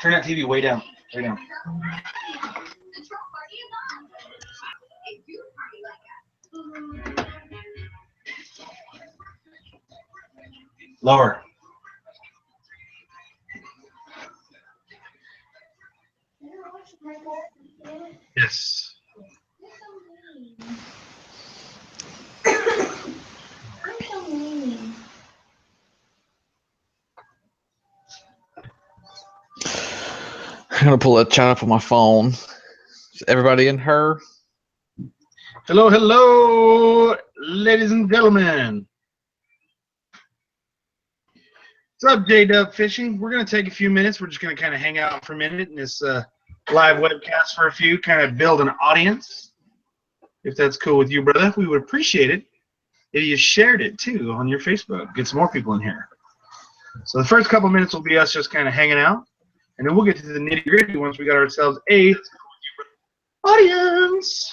Turn that TV way down. Way down. Lower. Yes. I'm gonna pull that chat up on my phone. Is everybody in her? Hello, hello, ladies and gentlemen. What's up, J-Dub Fishing? We're going to take a few minutes. We're just going to kind of hang out for a minute in this live webcast for a few, kind of build an audience. If that's cool with you, brother, we would appreciate it if you shared it, too, on your Facebook. Get some more people in here. So the first couple minutes will be us just kind of hanging out, and then we'll get to the nitty-gritty once we got ourselves a audience.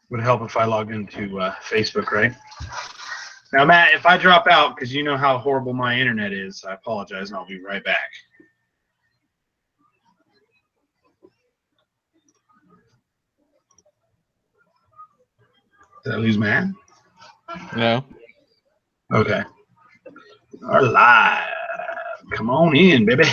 Would help if I logged into Facebook, right? Now, Matt, if I drop out, because you know how horrible my internet is, I apologize, and I'll be right back. Did I lose Matt? No. Okay. Are live. Come on in, baby.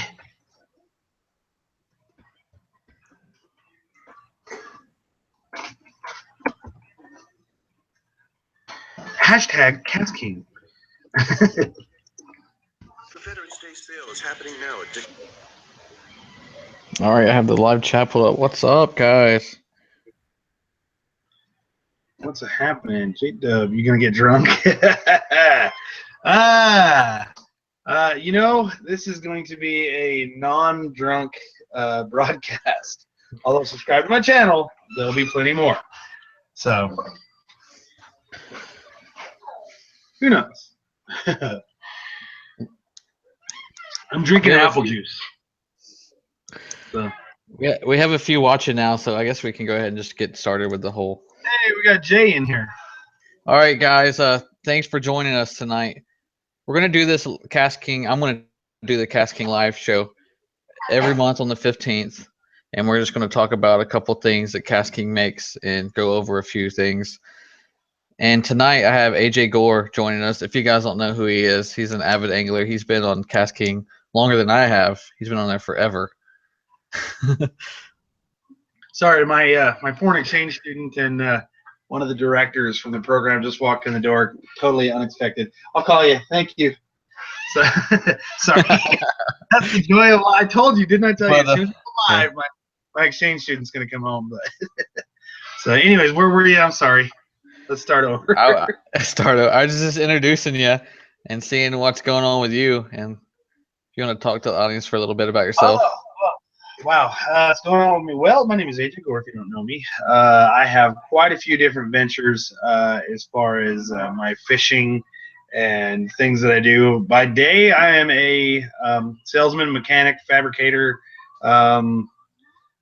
Hashtag KastKing. The Veterans Day sale is happening now at All right, I have the live chat pulled up. What's up, guys? What's happening? J-Dub, you gonna get drunk? You know, this is going to be a non-drunk broadcast. Although subscribe to my channel, there'll be plenty more. So, who knows? I'm drinking apple juice. So. Yeah, we have a few watching now, so I guess we can go ahead and just get started with the whole. Hey, we got Jay in here. All right, guys. Thanks for joining us tonight. We're gonna do this KastKing. I'm gonna do the KastKing live show every month on the 15th, and we're just gonna talk about a couple things that KastKing makes and go over a few things. And tonight I have AJ Gore joining us. If you guys don't know who he is, he's an avid angler. He's been on KastKing longer than I have. He's been on there forever. Sorry, my foreign exchange student and one of the directors from the program just walked in the door, totally unexpected. I'll call you. Thank you. So, sorry. That's the joy of life. I told you, didn't I tell you? As soon as I'm live, my exchange student's going to come home. But so, anyways, where were you? I'm sorry. Let's start over. I was just introducing you and seeing what's going on with you. And if you want to talk to the audience for a little bit about yourself. Oh, wow. What's going on with me? Well, my name is AJ Gore, if you don't know me. I have quite a few different ventures as far as my fishing and things that I do. By day, I am a salesman, mechanic, fabricator,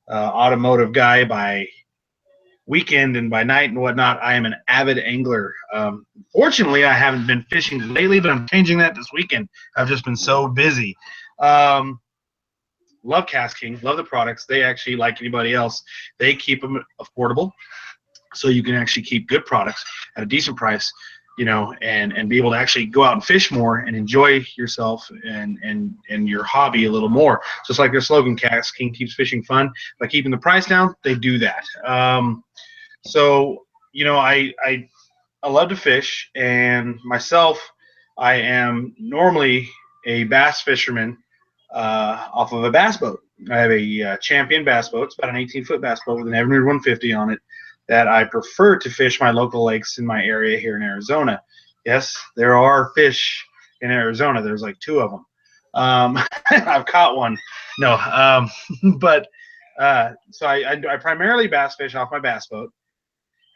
automotive guy. By weekend and by night and whatnot, I am an avid angler. Fortunately, I haven't been fishing lately, but I'm changing that this weekend. I've just been so busy. Love KastKing, love the products. They actually, like anybody else, they keep them affordable, so you can actually keep good products at a decent price, you know, and be able to actually go out and fish more and enjoy yourself and your hobby a little more. Just like their slogan, KastKing keeps fishing fun. By keeping the price down, they do that. So, you know, I love to fish, and myself, I am normally a bass fisherman off of a bass boat. I have a Champion bass boat. It's about an 18-foot bass boat with an Evinrude 150 on it that I prefer to fish my local lakes in my area here in Arizona. Yes, there are fish in Arizona. There's like 2 of them. I've caught one. No, but so I primarily bass fish off my bass boat.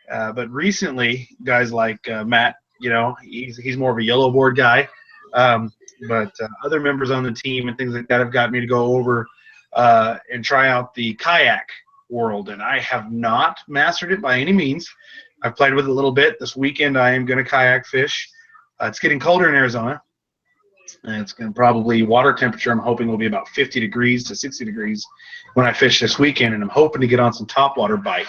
But recently, guys like Matt, you know, he's more of a yellow board guy. But other members on the team and things like that have got me to go over and try out the kayak world, and I have not mastered it by any means. I've played with it a little bit. This weekend I am going to kayak fish. It's getting colder in Arizona, And it's going to probably water temperature. I'm hoping will be about 50 degrees to 60 degrees when I fish this weekend, and I'm hoping to get on some topwater bite.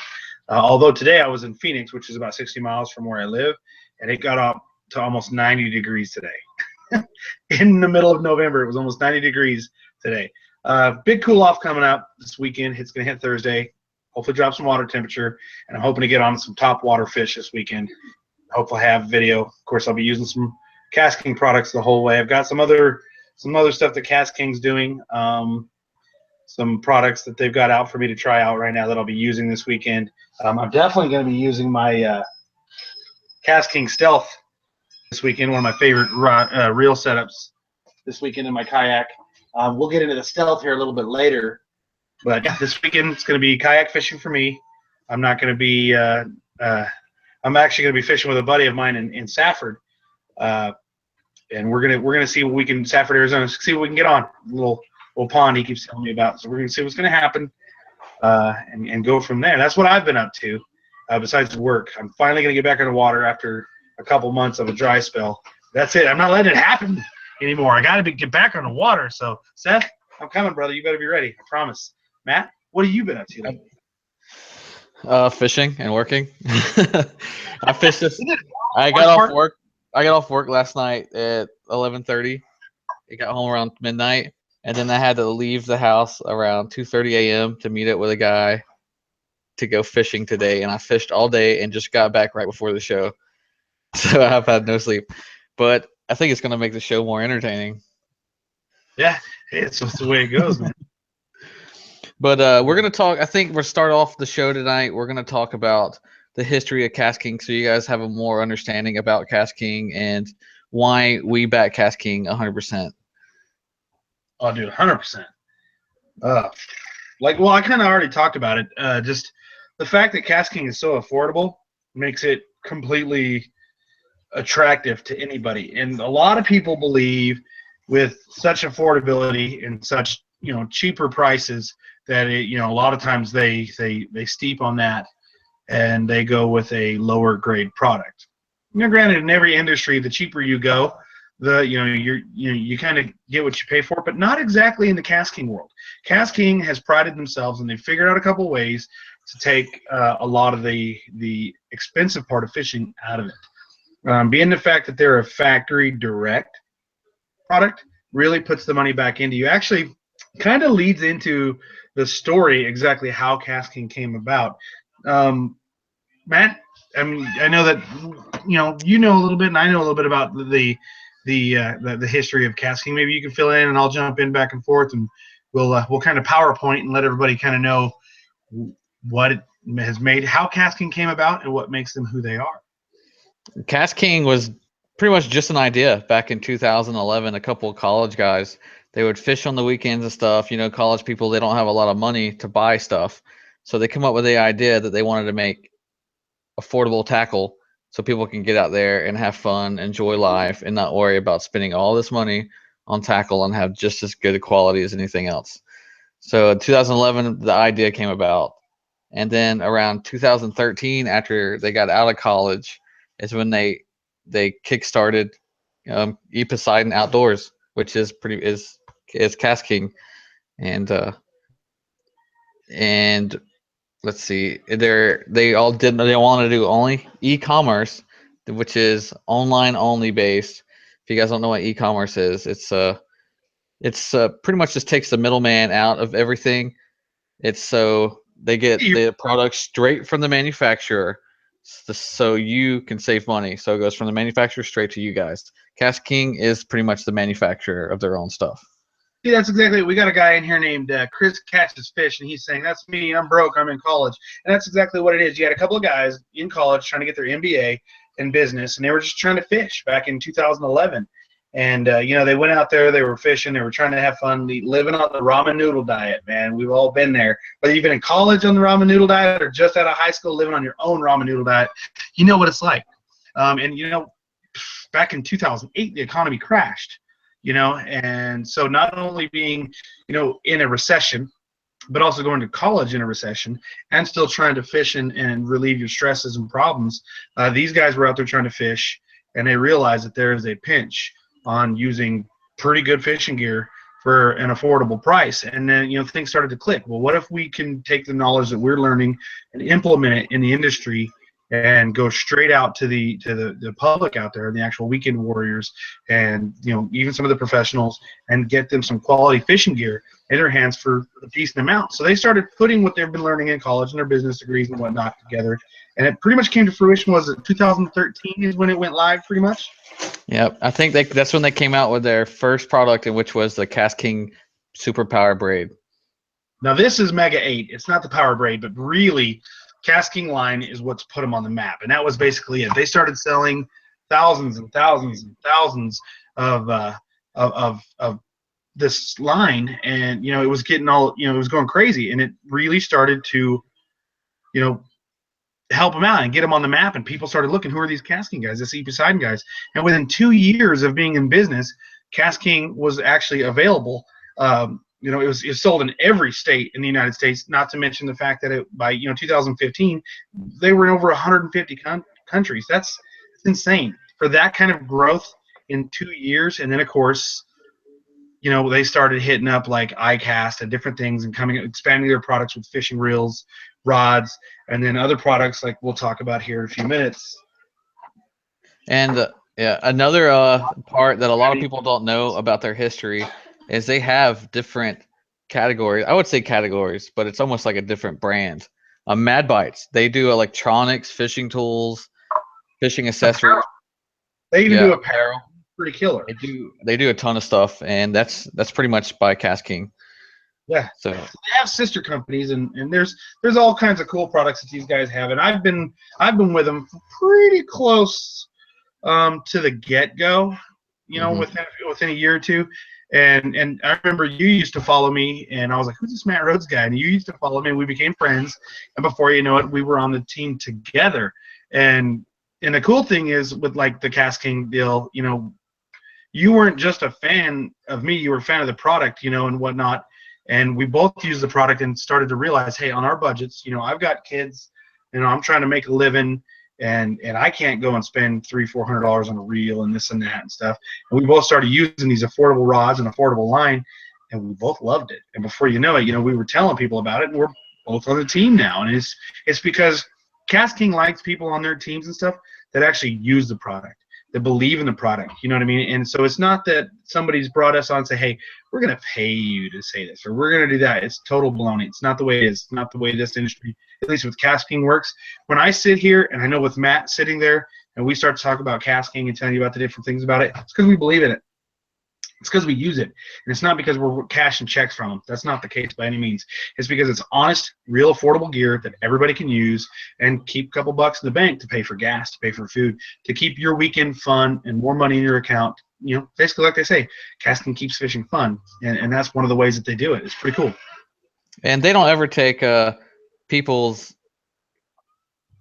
Although today I was in Phoenix, which is about 60 miles from where I live, and it got up to almost 90 degrees today. In the middle of November, it was almost 90 degrees today. Big cool off coming up this weekend. It's going to hit Thursday. Hopefully drop some water temperature, and I'm hoping to get on some topwater fish this weekend. Hopefully have video. Of course, I'll be using some KastKing products the whole way. I've got some other stuff that KastKing's doing. Some products that they've got out for me to try out right now that I'll be using this weekend. I'm definitely going to be using my KastKing Stealth this weekend, one of my favorite reel setups this weekend in my kayak. We'll get into the Stealth here a little bit later, but yeah, this weekend it's going to be kayak fishing for me. I'm not going to be I'm actually going to be fishing with a buddy of mine in Safford, and we're gonna see what we can Safford, Arizona, see what we can get on. Little pond he keeps telling me about. So we're gonna see what's gonna happen, and go from there. That's what I've been up to, besides work. I'm finally gonna get back on the water after a couple months of a dry spell. That's it. I'm not letting it happen anymore. I gotta get back on the water. So Seth, I'm coming, brother. You better be ready. I promise. Matt, what have you been up to lately? Fishing and working. I fished this. I got off work. I got off work last night at 11:30. I got home around midnight, and then I had to leave the house around 2:30 a.m. to meet up with a guy to go fishing today. And I fished all day and just got back right before the show, so I've had no sleep. But I think it's going to make the show more entertaining. Yeah, it's just the way it goes, man. But we're going to talk. I think we'll start off the show tonight. We're going to talk about the history of KastKing, so you guys have a more understanding about KastKing and why we back KastKing 100%. Oh, dude, 100%. Well, I kind of already talked about it. Just the fact that KastKing is so affordable makes it completely attractive to anybody. And a lot of people believe with such affordability and such, cheaper prices that a lot of times they steep on that and they go with a lower grade product. Granted, in every industry, the cheaper you go, you kind of get what you pay for, but not exactly in the KastKing world. KastKing has prided themselves, and they've figured out a couple ways to take a lot of the expensive part of fishing out of it. Being the fact that they're a factory direct product really puts the money back into you. Actually, kind of leads into the story exactly how KastKing came about. Matt, I mean, I know that you know a little bit, and I know a little bit about the history of KastKing. Maybe you can fill in, and I'll jump in back and forth, and we'll kind of PowerPoint and let everybody kind of know what it has made, how KastKing came about, and what makes them who they are. KastKing was pretty much just an idea back in 2011. A couple of college guys, they would fish on the weekends and stuff. College people, they don't have a lot of money to buy stuff, so they come up with the idea that they wanted to make affordable tackle so people can get out there and have fun, enjoy life, and not worry about spending all this money on tackle and have just as good a quality as anything else. So in 2011, the idea came about. And then around 2013, after they got out of college, is when they kickstarted E Poseidon Outdoors, which is KastKing, and let's see, they want to do only e-commerce, which is online only based. If you guys don't know what e-commerce is, it's pretty much just takes the middleman out of everything. It's so they get the product straight from the manufacturer, so you can save money. So it goes from the manufacturer straight to you guys. KastKing is pretty much the manufacturer of their own stuff. See, that's exactly it. We got a guy in here named Chris Catches Fish, and he's saying, that's me, I'm broke, I'm in college. And that's exactly what it is. You had a couple of guys in college trying to get their MBA in business, and they were just trying to fish back in 2011. And, they went out there, they were fishing, they were trying to have fun, living on the ramen noodle diet, man. We've all been there. Whether you've been in college on the ramen noodle diet or just out of high school living on your own ramen noodle diet, you know what it's like. Back in 2008, the economy crashed. And so not only being, in a recession, but also going to college in a recession and still trying to fish and relieve your stresses and problems. These guys were out there trying to fish, and they realized that there is a pinch on using pretty good fishing gear for an affordable price. And then, you know, things started to click. Well, what if we can take the knowledge that we're learning and implement it in the industry and go straight out to the public out there, and the actual weekend warriors, and, you know, even some of the professionals, and get them some quality fishing gear in their hands for a decent amount. So they started putting what they've been learning in college and their business degrees and whatnot together, and it pretty much came to fruition. Was it 2013 is when it went live, pretty much? Yep, I think that's when they came out with their first product, which was the KastKing Super Power Braid. Now this is Mega 8. It's not the Power Braid, but really, KastKing line is what's put them on the map, and that was basically it. They started selling thousands and thousands and thousands of this line, and, you know, it was getting all, you know, it was going crazy, and it really started to, you know, help them out and get them on the map, and people started looking, who are these KastKing guys, the CP Poseidon guys? And within 2 years of being in business, KastKing was actually available. You know, it was sold in every state in the United States, not to mention the fact that by, you know, 2015, they were in over 150 countries. That's insane for that kind of growth in 2 years. And then, of course, you know, they started hitting up like iCast and different things, and expanding their products with fishing reels, rods, and then other products like we'll talk about here in a few minutes. And yeah, another part that a lot of people don't know about their history is they have different categories. I would say categories, but it's almost like a different brand. Mad Bites, they do electronics, fishing tools, fishing accessories. They even do apparel. Pretty killer. They do a ton of stuff, and that's pretty much by KastKing. Yeah. So they have sister companies, and there's all kinds of cool products that these guys have, and I've been with them pretty close to the get-go, you know, within a year or two. And I remember you used to follow me, and I was like, who's this Matt Rhodes guy? And you used to follow me, and we became friends. And before you know it, we were on the team together. And the cool thing is, with like the KastKing deal, you know, you weren't just a fan of me, you were a fan of the product, you know, and whatnot. And we both used the product and started to realize, hey, on our budgets, you know, I've got kids, you know, I'm trying to make a living, and I can't go and spend $300-400 on a reel and this and that and stuff. And we both started using these affordable rods and affordable line, and we both loved it. And before you know it, you know, we were telling people about it, and we're both on the team now. And it's because KastKing likes people on their teams and stuff that actually use the product, that believe in the product, you know what I mean? And so it's not that somebody's brought us on and say, hey, we're going to pay you to say this, or we're going to do that. It's total baloney. It's not the way it is. It's not the way this industry, at least with KastKing, works. When I sit here, and I know with Matt sitting there, and we start to talk about KastKing and telling you about the different things about it, it's because we believe in it. It's because we use it. And it's not because we're cashing checks from them. That's not the case by any means. It's because it's honest, real affordable gear that everybody can use, and keep a couple bucks in the bank to pay for gas, to pay for food, to keep your weekend fun and more money in your account. You know, basically, like they say, KastKing keeps fishing fun. And that's one of the ways that they do it. It's pretty cool. And they don't ever take people's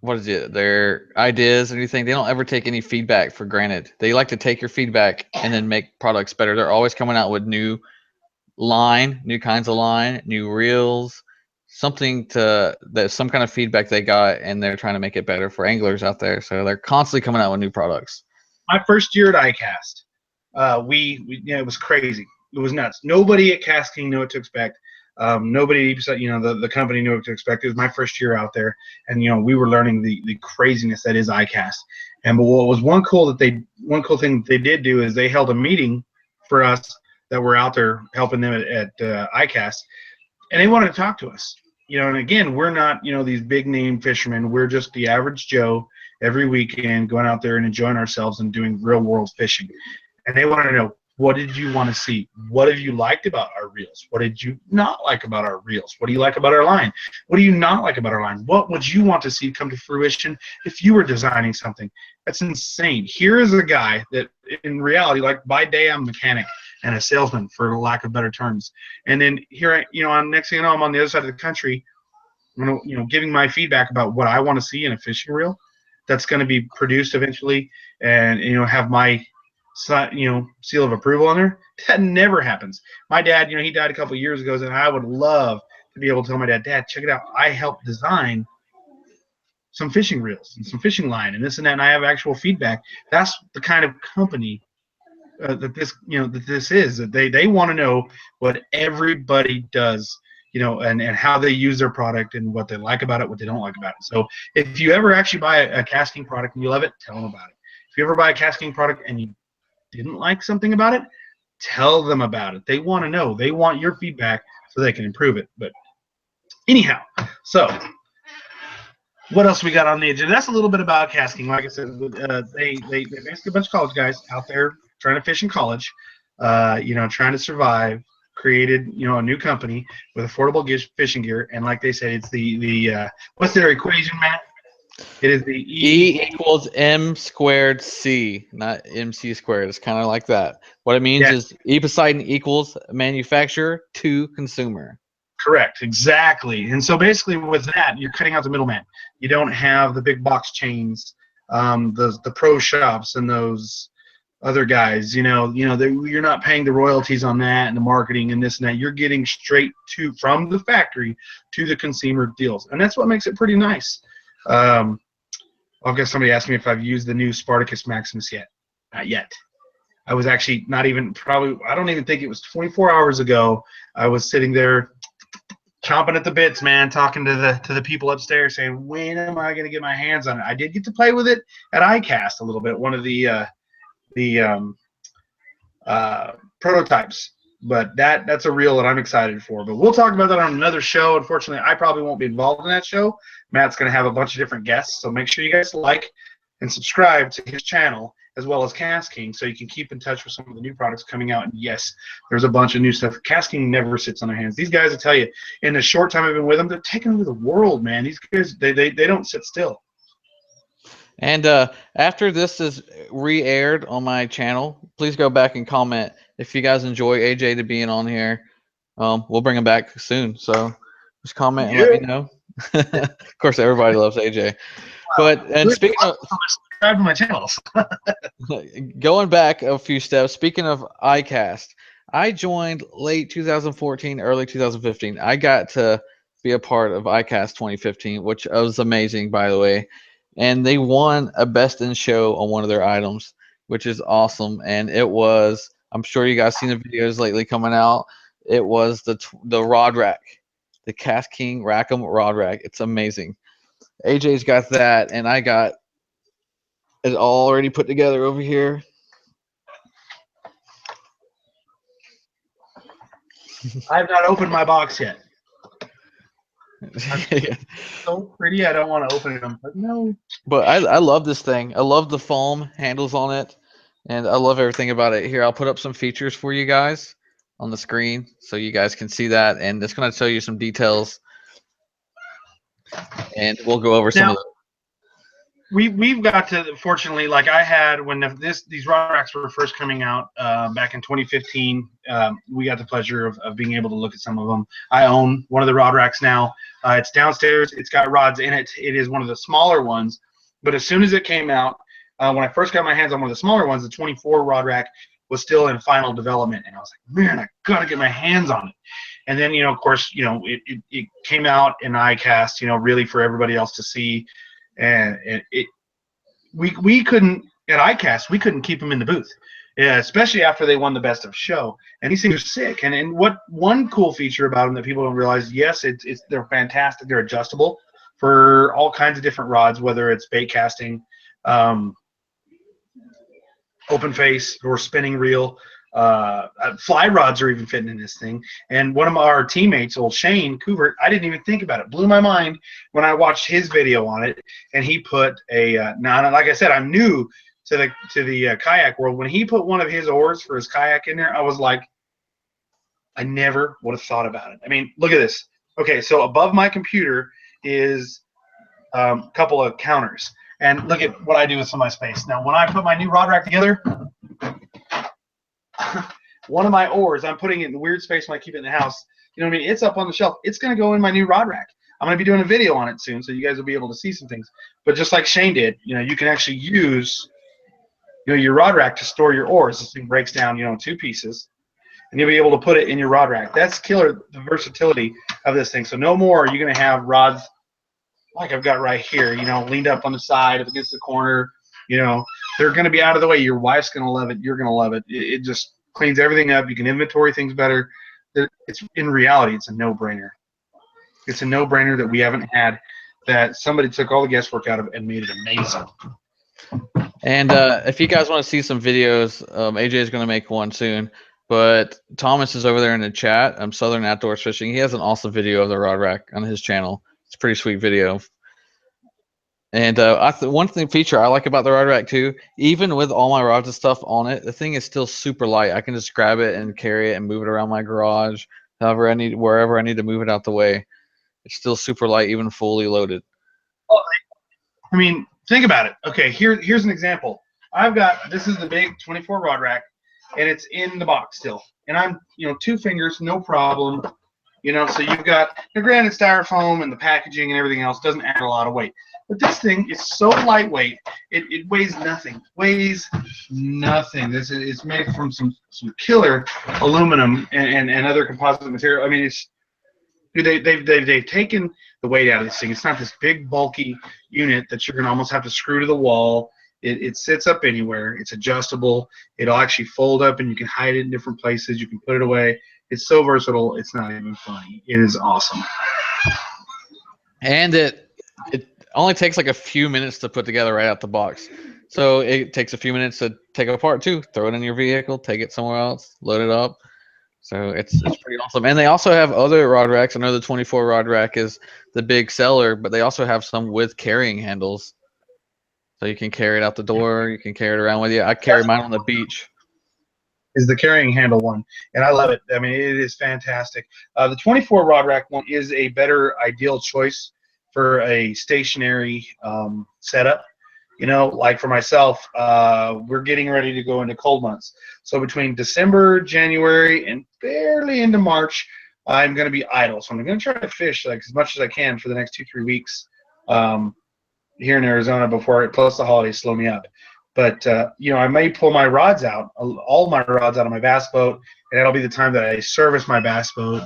their ideas or anything. They don't ever take any feedback for granted. They like to take your feedback and then make products better. They're always coming out with new kinds of line, new reels, some kind of feedback they got, and they're trying to make it better for anglers out there. So they're constantly coming out with new products. My first year at iCast, it was crazy. It was nuts. Nobody at KastKing knew what to expect. Nobody, you know, the company knew what to expect. It was my first year out there, and, you know, we were learning the craziness that is iCast. And but what was one cool thing that they did do is they held a meeting for us that were out there helping them at iCast, and they wanted to talk to us. You know, and again, we're not, you know, these big name fishermen. We're just the average Joe every weekend going out there and enjoying ourselves and doing real world fishing. And they wanted to know, what did you want to see? What have you liked about our reels? What did you not like about our reels? What do you like about our line? What do you not like about our line? What would you want to see come to fruition if you were designing something? That's insane. Here is a guy that, in reality, like by day I'm a mechanic and a salesman, for lack of better terms. And then here, you know, next thing you know, I'm on the other side of the country, you know, giving my feedback about what I want to see in a fishing reel that's going to be produced eventually, and, you know, have my, you know, seal of approval on there. That never happens. My dad, you know, he died a couple of years ago, and I would love to be able to tell my dad, check it out, I helped design some fishing reels and some fishing line and this and that, and I have actual feedback. That's the kind of company that this, that this is, that they want to know what everybody does, and how they use their product and what they like about it, what they don't like about it. So if you ever actually buy a KastKing product and you love it, tell them about it. If you ever buy a KastKing product and you didn't like something about it, tell them about it. They want to know. They want your feedback so they can improve it. But anyhow, so what else we got on the agenda? That's a little bit about KastKing. Like I said, they basically a bunch of college guys out there trying to fish in college, trying to survive. Created, a new company with affordable fishing gear, and like they said, it's the what's their equation, Matt? It is the E equals M squared C, not MC squared. It's kind of like that. What it means is E Poseidon equals manufacturer to consumer. Correct, exactly. And so basically with that, you're cutting out the middleman. You don't have the big box chains, the pro shops and those other guys. You're not paying the royalties on that and the marketing and this and that. You're getting straight from the factory to the consumer deals, and that's what makes it pretty nice. I guess somebody asked me if I've used the new Spartacus Maximus yet. Not yet. I was actually not even I don't even think it was 24 hours ago. I was sitting there chomping at the bits, man, talking to the people upstairs saying, when am I going to get my hands on it? I did get to play with it at iCast a little bit, one of the prototypes, but that's a reel that I'm excited for. But we'll talk about that on another show. Unfortunately, I probably won't be involved in that show. Matt's going to have a bunch of different guests, so make sure you guys like and subscribe to his channel as well as KastKing, so you can keep in touch with some of the new products coming out. And yes, there's a bunch of new stuff. KastKing never sits on their hands. These guys, I tell you, in the short time I've been with them, they're taking over the world, man. These guys, they don't sit still. And after this is re-aired on my channel, please go back and comment if you guys enjoy AJ to being on here. We'll bring him back soon, so just comment and let me know. Of course, everybody loves AJ. But speaking of subscribe to my channels, going back a few steps, speaking of iCast, I joined late 2014, early 2015. I got to be a part of iCast 2015, which was amazing, by the way. And they won a best in show on one of their items, which is awesome. And it was, I'm sure you guys seen the videos lately coming out. It was the rod rack, the KastKing Rack'em rod rack. It's amazing. AJ's got that, and I got it all already put together over here. I have not opened my box yet. So pretty, I don't want to open it. I'm like, no. But I love this thing. I love the foam handles on it, and I love everything about it. Here, I'll put up some features for you guys on the screen so you guys can see that, and it's going to show you some details, and we'll go over some of them. We've got to, fortunately, like I had when these rod racks were first coming out back in 2015. We got the pleasure of being able to look at some of them. I own one of the rod racks now. It's downstairs. It's got rods in it. It is one of the smaller ones. But as soon as it came out, when I first got my hands on one of the smaller ones, the 24 rod rack was still in final development, and I was like, man, I gotta get my hands on it. And then, of course, it came out in iCast, really for everybody else to see. And we couldn't, at iCast, we couldn't keep them in the booth, especially after they won the best of show. And these things are sick. And what one cool feature about them that people don't realize, yes, they're fantastic. They're adjustable for all kinds of different rods, whether it's bait casting, open face, or spinning reel. Fly rods are even fitting in this thing. And one of our teammates, old Shane Couvert, I didn't even think about it. Blew my mind when I watched his video on it, and he put now, like I said, I'm new to the kayak world. When he put one of his oars for his kayak in there, I was like, I never would have thought about it. I mean, look at this. Okay, so above my computer is a couple of counters, and look at what I do with some of my space. Now, when I put my new rod rack together, one of my oars, I'm putting it in the weird space when I keep it in the house. You know what I mean? It's up on the shelf. It's going to go in my new rod rack. I'm going to be doing a video on it soon, so you guys will be able to see some things. But just like Shane did, you can actually use, your rod rack to store your oars. This thing breaks down, in two pieces, and you'll be able to put it in your rod rack. That's killer, the versatility of this thing. So no more are you going to have rods like I've got right here, leaned up on the side, up against the corner, They're going to be out of the way. Your wife's going to love it. You're going to love it. It just cleans everything up. You can inventory things better. It's in reality, it's a no-brainer. It's a no-brainer that we haven't had, that somebody took all the guesswork out of it and made it amazing. And if you guys want to see some videos, AJ is going to make one soon. But Thomas is over there in the chat. Southern Outdoors Fishing. He has an awesome video of the rod rack on his channel. It's a pretty sweet video. And one feature I like about the rod rack too, even with all my rods and stuff on it, the thing is still super light. I can just grab it and carry it and move it around my garage, however I need, wherever I need to move it out the way. It's still super light, even fully loaded. Well, I mean, think about it. Okay, here's an example. This is the big 24 rod rack, and it's in the box still. And I'm, 2 fingers, no problem. So you've got the granite styrofoam and the packaging and everything else doesn't add a lot of weight. But this thing is so lightweight, it weighs nothing. It's made from some killer aluminum and other composite material. I mean, they've taken the weight out of this thing. It's not this big bulky unit that you're gonna almost have to screw to the wall. It sits up anywhere. It's adjustable. It'll actually fold up, and you can hide it in different places. You can put it away. It's so versatile. It's not even funny. It is awesome. And it only takes like a few minutes to put together right out the box. So it takes a few minutes to take it apart too. Throw it in your vehicle, take it somewhere else, load it up. So it's pretty awesome. And they also have other rod racks. I know the 24 rod rack is the big seller, but they also have some with carrying handles. So you can carry it out the door. You can carry it around with you. I carry mine on the beach. Is the carrying handle one, and I love it. I mean, it is fantastic. The 24 rod rack one is a better ideal choice for a stationary setup. Like for myself, we're getting ready to go into cold months. So between December, January, and barely into March, I'm going to be idle. So I'm going to try to fish like as much as I can for the next 2-3 weeks here in Arizona before plus the holidays slow me up. But, I may pull my rods out, all my rods out of my bass boat, and that'll be the time that I service my bass boat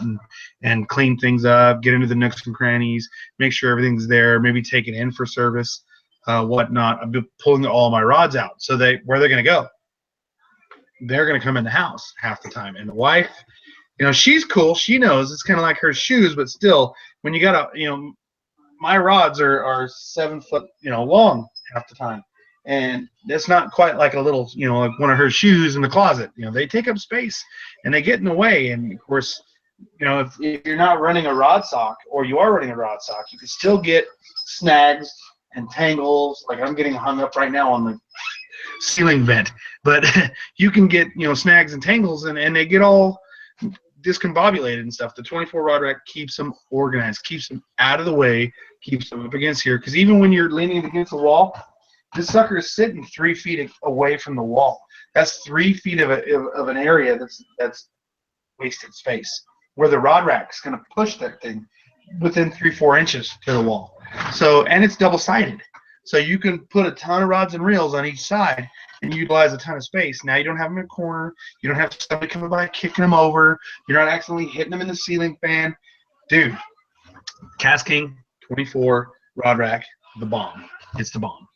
and clean things up, get into the nooks and crannies, make sure everything's there, maybe take it in for service, whatnot. I'll be pulling all my rods out. So where they're going to go? They're going to come in the house half the time. And the wife, she's cool. She knows it's kind of like her shoes, but still, when you got my rods are 7 foot, long half the time. And it's not quite like a little, like one of her shoes in the closet. They take up space and they get in the way. And of course, if you're not running a rod sock, or you are running a rod sock, you can still get snags and tangles. Like I'm getting hung up right now on the ceiling vent, but you can get, snags and tangles, and they get all discombobulated and stuff. The 24 rod rack keeps them organized, keeps them out of the way, keeps them up against here. Because even when you're leaning against the wall, this sucker is sitting 3 feet away from the wall. That's 3 feet of an area that's wasted space. Where the rod rack is going to push that thing within 3-4 inches to the wall. So, and it's double-sided. So you can put a ton of rods and reels on each side and utilize a ton of space. Now you don't have them in a corner. You don't have somebody coming by kicking them over. You're not accidentally hitting them in the ceiling fan. Dude, KastKing 24 rod rack, the bomb. It's the bomb.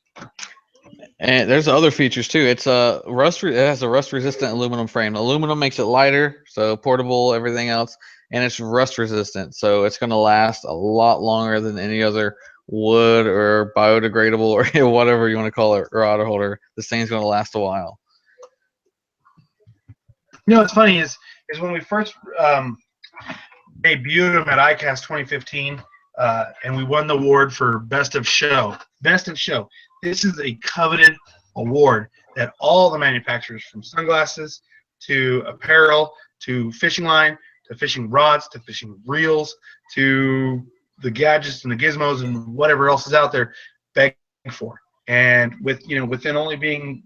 And there's other features too. It's it has a rust resistant aluminum frame. Aluminum makes it lighter, so portable, everything else, and it's rust resistant, so it's going to last a lot longer than any other wood or biodegradable or whatever you want to call it rod holder. This thing's going to last a while. What's funny is when we first debuted them at ICAST 2015, and we won the award for Best of Show. Best of Show. This is a coveted award that all the manufacturers, from sunglasses to apparel to fishing line to fishing rods to fishing reels to the gadgets and the gizmos and whatever else is out there, beg for. And within only being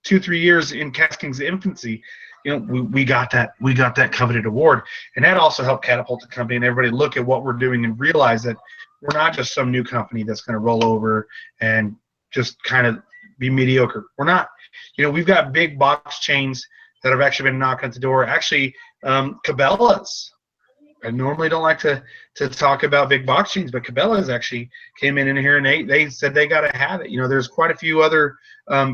2-3 years in KastKing's infancy, we got that coveted award, and that also helped catapult the company and everybody look at what we're doing and realize that we're not just some new company that's going to roll over and just kind of be mediocre. We're not. We've got big box chains that have actually been knocking at the door. Actually, Cabela's I normally don't like to talk about big box chains, but Cabela's actually came in here and they said they got to have it. You know, there's quite a few other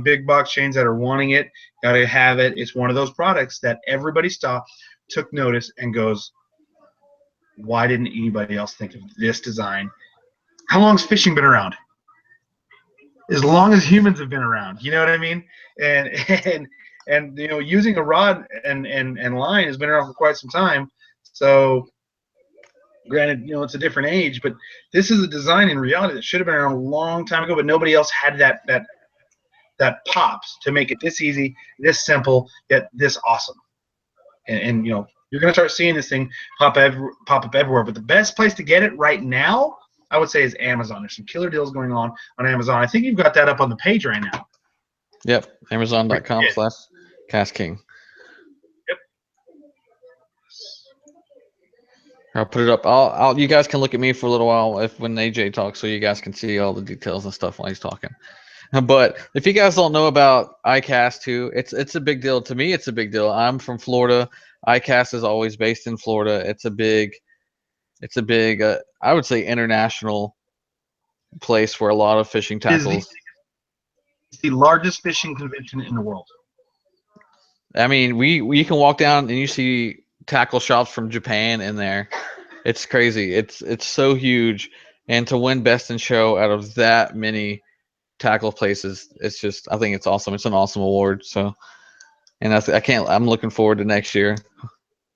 big box chains that are wanting it, got to have it. It's one of those products that everybody stopped, took notice, and goes, why didn't anybody else think of this design? How long has fishing been around? As long as humans have been around, you know what I mean? And and you know, using a rod and line has been around for quite some time. So granted, you know, it's a different age, but this is a design in reality that should have been around a long time ago, but nobody else had that pops to make it this easy, this simple, yet this awesome. And you know, you're gonna start seeing this thing pop up everywhere. But the best place to get it right now, I would say, is Amazon. There's some killer deals going on Amazon. I think you've got that up on the page right now. Yep, Amazon.com/KastKing. Yep. I'll put it up. You guys can look at me for a little while when AJ talks, so you guys can see all the details and stuff while he's talking. But if you guys don't know about iCast too, it's a big deal. To me, it's a big deal. I'm from Florida. iCast is always based in Florida. It's a big I would say international place where a lot of fishing tackles. It's the largest fishing convention in the world. I mean, you can walk down and you see tackle shops from Japan in there. It's crazy. It's so huge, and to win best in show out of that many tackle places, it's just, I think it's awesome. It's an awesome award. So, and I'm looking forward to next year.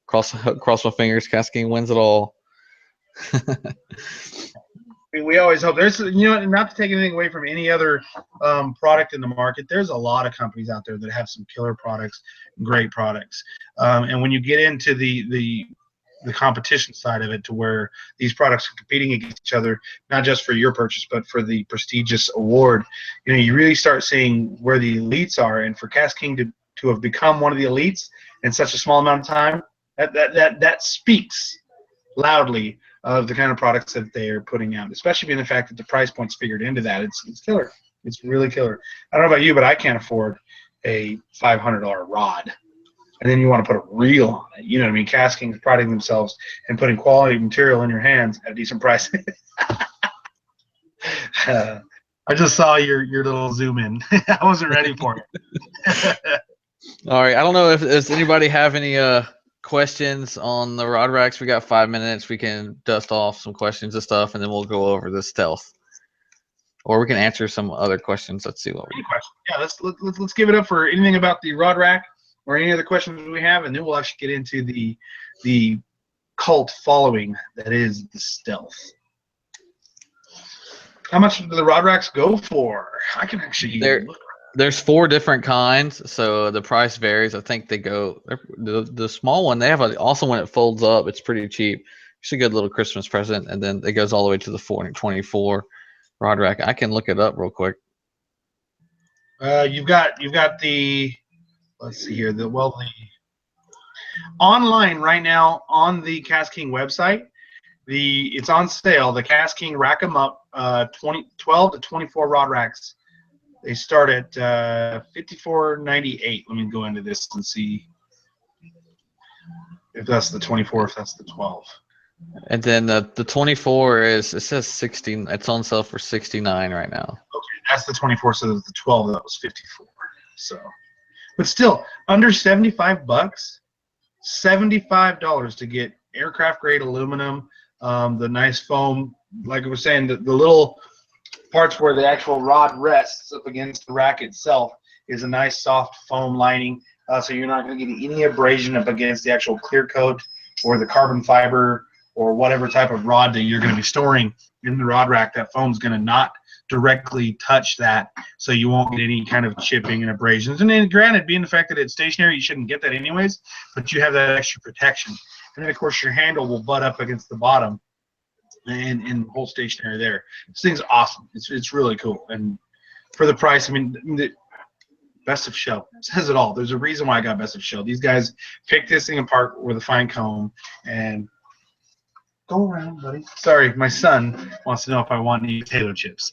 Cross my fingers. KastKing wins it all. We always hope. There's, you know, not to take anything away from any other product in the market, there's a lot of companies out there that have some killer products, great products. And when you get into the competition side of it, to where these products are competing against each other, not just for your purchase, but for the prestigious award, you know, you really start seeing where the elites are. And for KastKing to have become one of the elites in such a small amount of time, that speaks loudly of the kind of products that they are putting out, especially being the fact that the price point's figured into that. It's killer. It's really killer. I don't know about you, but I can't afford a $500 rod. And then you want to put a reel on it. You know what I mean? KastKing is priding themselves in putting quality material in your hands at a decent price. I just saw your little zoom in. I wasn't ready for it. All right. I don't know if does anybody have any questions on the rod racks. We got 5 minutes. We can dust off some questions and stuff, and then we'll go over the stealth, or we can answer some other questions. Let's see what we. Any questions? Yeah, let's give it up for anything about the rod rack or any other questions we have, and then we'll actually get into the cult following that is the stealth. How much do the rod racks go for? I can actually look. There's 4 different kinds, so the price varies. I think they go the small one. They have also one that folds up. It's pretty cheap. It's a good little Christmas present, and then it goes all the way to the 424 rod rack. I can look it up real quick. You've got the, let's see here, the online right now on the KastKing website. It's on sale. The KastKing Rack 'em Up 12 to 24 rod racks. They start at $54.98. Let me go into this and see if that's the 24, if that's the 12. And then the 24 it says 16. It's on sale for $69 right now. Okay, that's the 24. So the 12 that was 54. So, but still under 75 bucks, $75 to get aircraft grade aluminum, the nice foam, like I was saying, the little parts where the actual rod rests up against the rack itself is a nice soft foam lining, so you're not going to get any abrasion up against the actual clear coat or the carbon fiber or whatever type of rod that you're going to be storing in the rod rack. That foam's going to not directly touch that, so you won't get any kind of chipping and abrasions. And then granted, being the fact that it's stationary, you shouldn't get that anyways, but you have that extra protection. And then of course your handle will butt up against the bottom and hold stationary there. This thing's awesome. It's really cool. And for the price, I mean, the best of show says it all. There's a reason why I got best of show. These guys picked this thing apart with a fine comb and go around, buddy. Sorry, my son wants to know if I want any potato chips.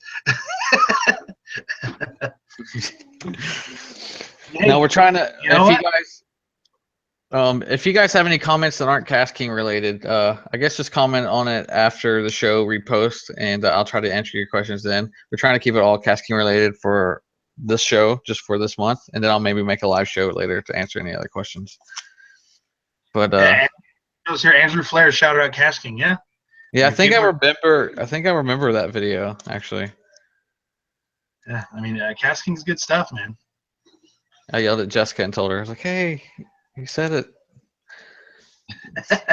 Now we're trying to, you know what? If you guys have any comments that aren't KastKing related, I guess just comment on it after the show repost, and I'll try to answer your questions then. We're trying to keep it all KastKing related for this show, just for this month, and then I'll maybe make a live show later to answer any other questions. But I was here. Andrew Flair shouted out KastKing. Yeah. yeah, I think I People remember. I think I remember that video actually. Yeah, I mean, KastKing's good stuff, man. I yelled at Jessica and told her, I was like, "Hey, you said it." Let's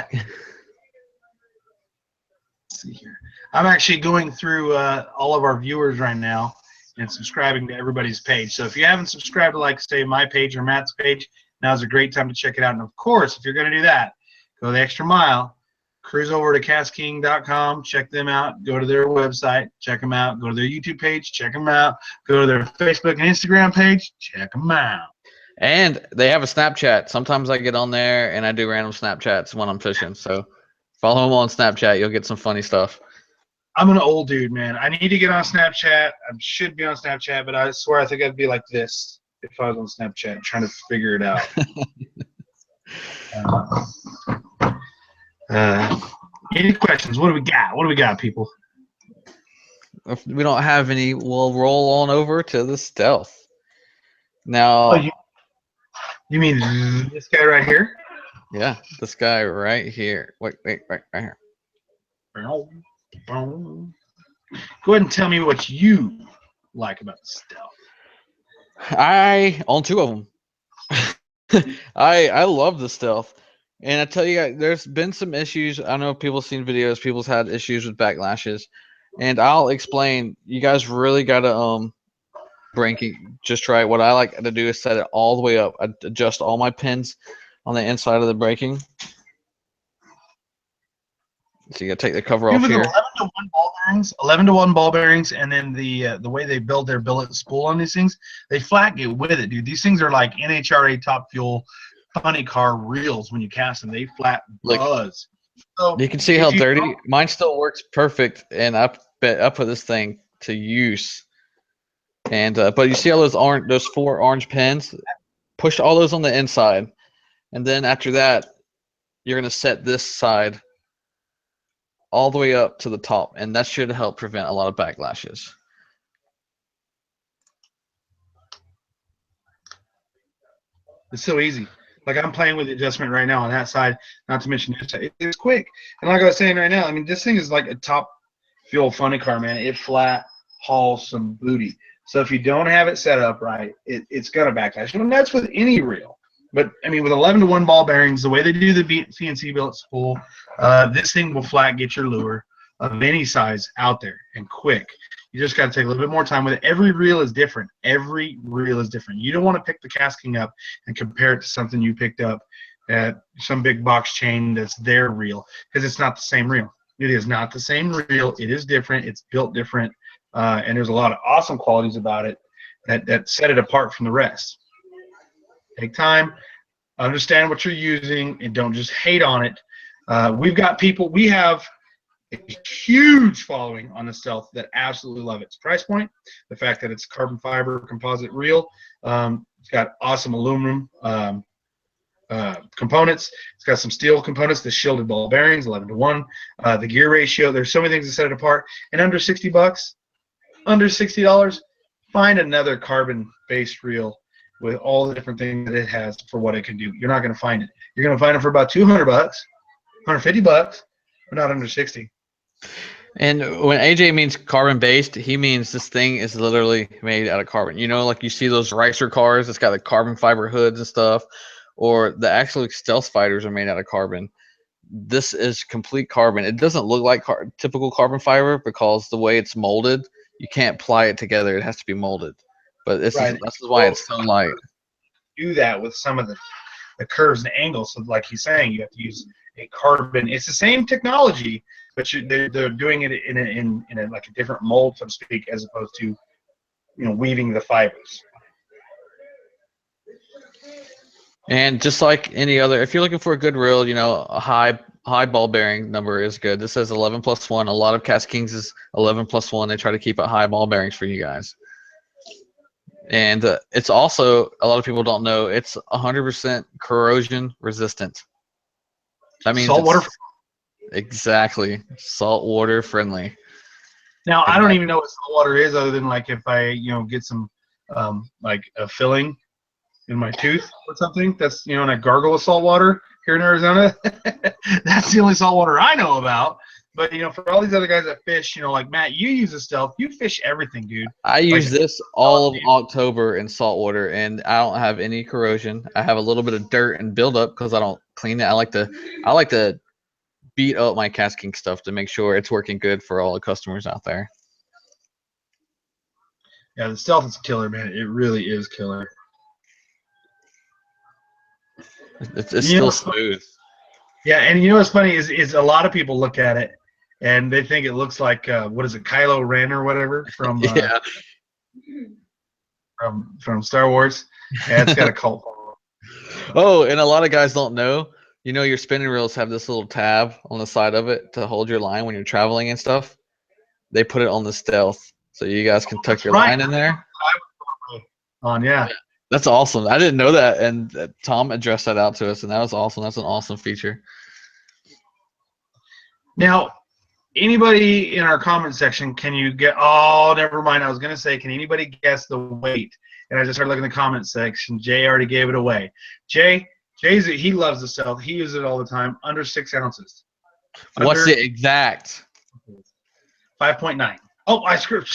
see here. I'm actually going through all of our viewers right now and subscribing to everybody's page. So if you haven't subscribed to, like, say, my page or Matt's page, now's a great time to check it out. And of course, if you're going to do that, go the extra mile. Cruise over to KastKing.com, check them out, go to their website, check them out, go to their YouTube page, check them out, go to their Facebook and Instagram page, check them out. And they have a Snapchat. Sometimes I get on there and I do random Snapchats when I'm fishing. So follow them on Snapchat. You'll get some funny stuff. I'm an old dude, man. I need to get on Snapchat. I should be on Snapchat, but I swear I think I'd be like this if I was on Snapchat trying to figure it out. Any questions? What do we got? What do we got, people? If we don't have any, we'll roll on over to the stealth. Now, Oh, you mean this guy right here? yeah, this guy right here. Wait, right here. Go ahead and tell me what you like about the stealth. I own two of them. I love the stealth. And I tell you guys, there's been some issues. I know people seen videos, people's had issues with backlashes. And I'll explain. You guys really gotta breaking just right. What I like to do is set it all the way up. I adjust all my pins on the inside of the braking. So you gotta take the cover off here. 11-to-1 ball bearings, 11-to-1 ball bearings, and then the way they build their billet spool on these things, they flat get with it, dude. These things are like NHRA Top Fuel funny car reels when you cast them. They flat buzz. So you can see how dirty mine still works perfect, and I put this thing to use. And but you see all those 4 orange pins? Push all those on the inside, and then after that, you're gonna set this side all the way up to the top, and that should help prevent a lot of backlashes. It's so easy. Like, I'm playing with the adjustment right now on that side, not to mention this side. It's quick. And like I was saying right now, I mean, this thing is like a top fuel funny car, man. It flat hauls some booty. So if you don't have it set up right, it's going to backlash. And that's with any reel. But, I mean, with 11-to-1 ball bearings, the way they do the CNC billet spool, this thing will flat get your lure of any size out there and quick. You just got to take a little bit more time with it. Every reel is different. Every reel is different. You don't want to pick the KastKing up and compare it to something you picked up at some big box chain that's their reel, because it's not the same reel. It is not the same reel. It is different. It's built different. And there's a lot of awesome qualities about it that set it apart from the rest. Take time, understand what you're using, and don't just hate on it. We have a huge following on the stealth that absolutely love its price point, the fact that it's carbon fiber composite reel. It's got awesome aluminum components. It's got some steel components, the shielded ball bearings, 11-to-1, the gear ratio. There's so many things that set it apart. And under $60, under $60, find another carbon-based reel with all the different things that it has for what it can do. You're not going to find it. You're going to find it for about $200, $150, but not under 60. And when AJ means carbon-based, he means this thing is literally made out of carbon. You know, like you see those racer cars, it's got the carbon fiber hoods and stuff, or the actual stealth fighters are made out of carbon. This is complete carbon. It doesn't look like typical carbon fiber because the way it's molded, you can't ply it together. It has to be molded. But this is why it's so light. Do that with some of the curves and angles. So like he's saying, you have to use a carbon. It's the same technology, but they're doing it in a like a different mold, so to speak, as opposed to weaving the fibers. And just like any other, if you're looking for a good reel, a high ball bearing number is good. This says 11+1. A lot of KastKings is 11+1. They try to keep it high ball bearings for you guys. And it's also, a lot of people don't know, it's 100% corrosion resistant. That means Saltwater. it's exactly saltwater friendly. Now I And don't that, even know what saltwater is, other than like if I get some like a filling in my tooth or something. That's and I gargle with salt water here in Arizona. That's the only salt water I know about. But for all these other guys that fish, like Matt, you use a Stealth. You fish everything, dude. I Like, use this all of October in saltwater, and I don't have any corrosion. I have a little bit of dirt and buildup because I don't clean it. I like to beat up my KastKing stuff to make sure it's working good for all the customers out there. Yeah, the Stealth is killer, man. It really is killer. It's still smooth. Yeah, and what's funny is a lot of people look at it and they think it looks like what is it, Kylo Ren or whatever from Yeah. from Star Wars. Yeah, it's got a cult following. Oh, and a lot of guys don't know. Your spinning reels have this little tab on the side of it to hold your line when you're traveling and stuff. They put it on the Stealth, so you guys can tuck your line in there. Yeah. That's awesome. I didn't know that, and Tom addressed that out to us, and that was awesome. That's an awesome feature. Now, anybody in our comment section, can you get? Oh, never mind. I was gonna say, can anybody guess the weight? And I just started looking in the comment section. Jay already gave it away. He loves the Stealth. He uses it all the time. Under 6 ounces. What's the exact? 5.9. Oh, I screwed.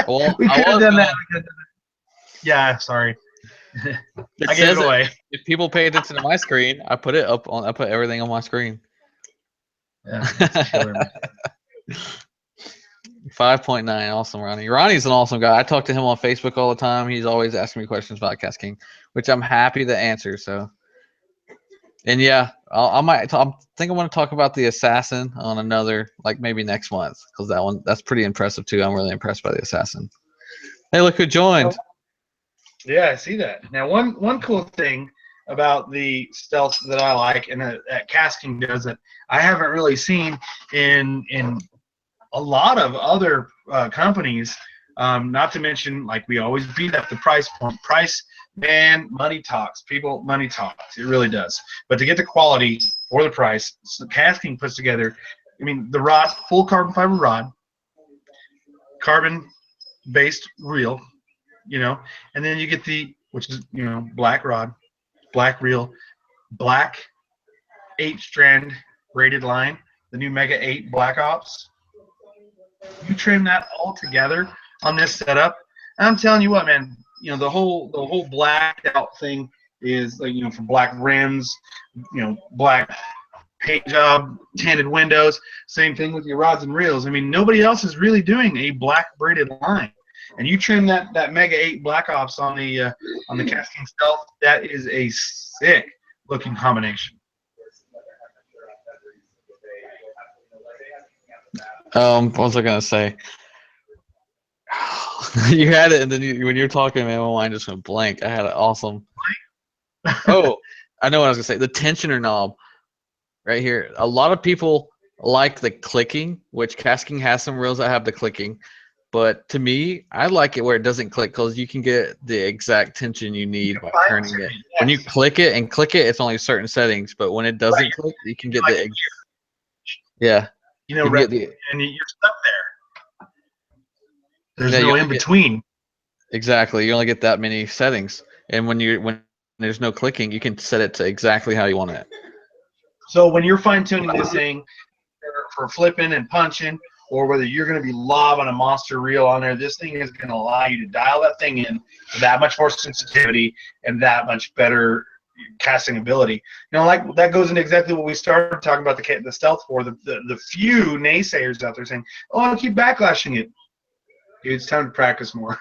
Well, we could have done that. Yeah, sorry. I gave it away. If people pay attention to my screen, I put it up on. I put everything on my screen. Yeah, that's killer, man. 5.9. Awesome, Ronnie. Ronnie's an awesome guy. I talk to him on Facebook all the time. He's always asking me questions about KastKing, which I'm happy to answer. So, and yeah, I think I want to talk about the Assassin on another, like maybe next month, because that's pretty impressive too. I'm really impressed by the Assassin. Hey, look who joined. Yeah, I see that. Now, one cool thing about the Stealth that I like, and that KastKing does that I haven't really seen in a lot of other companies. Not to mention, like we always beat up the price point. Price, man, money talks. People, money talks. It really does. But to get the quality for the price, so KastKing puts together. I mean, the rod, full carbon fiber rod, carbon-based reel. And then you get which is, black rod, black reel, black 8-strand braided line, the new Mega 8 Black Ops. You trim that all together on this setup, and I'm telling you what, man, the whole blacked out thing is like, for black rims, black paint job, tinted windows, same thing with your rods and reels. I mean, nobody else is really doing a black braided line. And you trim that Mega 8 Black Ops on the KastKing Stealth, that is a sick looking combination. What was I gonna say? You had it, and then when you're talking, man, my mind just went blank. I had an awesome. Oh, I know what I was gonna say. The tensioner knob, right here. A lot of people like the clicking, which KastKing has some reels that have the clicking. But to me, I like it where it doesn't click, because you can get the exact tension you need by turning it. Yes. When you click it, it's only certain settings. But when it doesn't click, you can get and you're stuck there. There's no in between. Exactly. You only get that many settings, and when there's no clicking, you can set it to exactly how you want it. So when you're fine tuning this thing for flipping and punching, or whether you're going to be lobbing a monster reel on there, this thing is going to allow you to dial that thing in to that much more sensitivity and that much better casting ability. Like that goes into exactly what we started talking about the Stealth for. The few naysayers out there saying, "Oh, I keep backlashing it." Dude, it's time to practice more.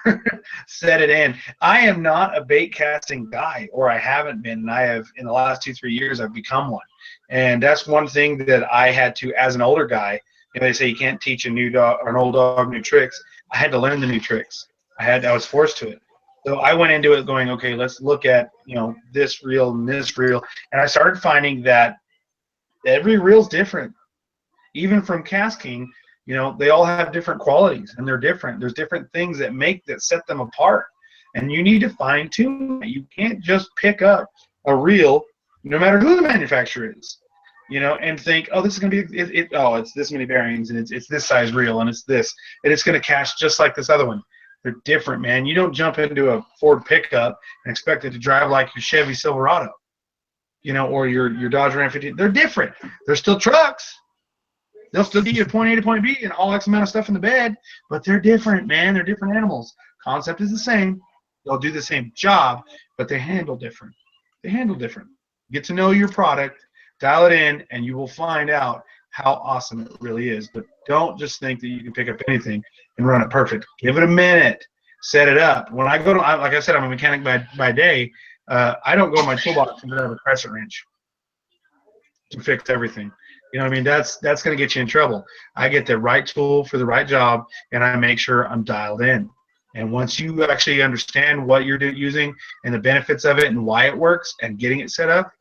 Set it in. I am not a bait casting guy, or I haven't been. And I have, in the last 2-3 years, I've become one. And that's one thing that I had to, as an older guy. They say you can't teach a new dog or an old dog new tricks. I had to learn the new tricks. I was forced to it. So I went into it going, okay, let's look at this reel and this reel, and I started finding that every reel's different. Even from KastKing, they all have different qualities, and they're different. There's different things that set them apart. and you need to fine tune it. You can't just pick up a reel, no matter who the manufacturer is, and think, oh, this is going to be it's this many bearings, and it's this size reel, and it's this, and it's going to cast just like this other one. They're different, man. You don't jump into a Ford pickup and expect it to drive like your Chevy Silverado, or your Dodge Ram 15. They're different. They're still trucks. They'll still get you to point A to point B and all X amount of stuff in the bed, but they're different, man. They're different animals. Concept is the same. They'll do the same job, but they handle different. Get to know your product, dial it in, and you will find out how awesome it really is. But don't just think that you can pick up anything and run it perfect. Give it a minute. Set it up. When I go to, like I said, I'm a mechanic by day. I don't go to my toolbox and grab a crescent wrench to fix everything. You know what I mean? That's going to get you in trouble. I get the right tool for the right job, and I make sure I'm dialed in. And once you actually understand what you're using and the benefits of it and why it works and getting it set up,